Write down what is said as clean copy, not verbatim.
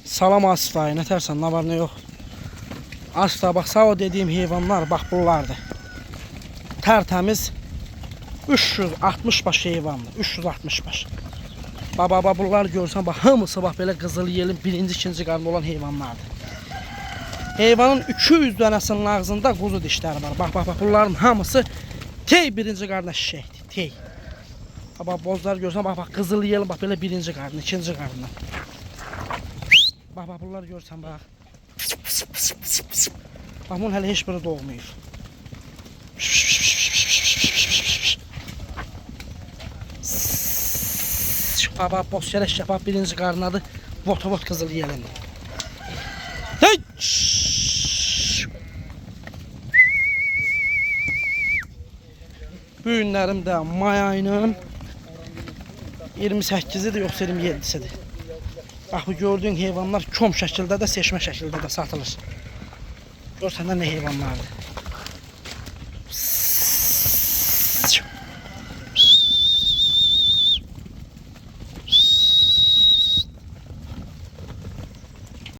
Salam asla, ne tersen, ne var ne yok. Asla bak, sağ o dediğim heyvanlar bak bunlardır. Tertemiz 360 baş heyvandır. 360 baş. Baba bunlar görsən bak, hamısı bak belə qızıl yelin birinci, ikinci qarnı olan heyvanlardır. Heyvanın 200 dənəsinin ağzında quzu dişləri var. Bak bunların hamısı tey birinci qarnı şişəkdir. Tey. Bak bozlar görsən bak qızıl yelin bak belə birinci qarnı, ikinci qarnı. Bak bunlar görsən bak. Bak bunun hələ heç biri doğmayır. Baba boz çərək yapaq birinci qarnadı. Vot qızıl yelin. Hey! Bu günlərim də may ayının 28-idir yoxsa 27-sidir. Bax bu gördüyün heyvanlar kom şəkildə də, seçmə şəkildə də satılır. Görsən də nə heyvanlardır.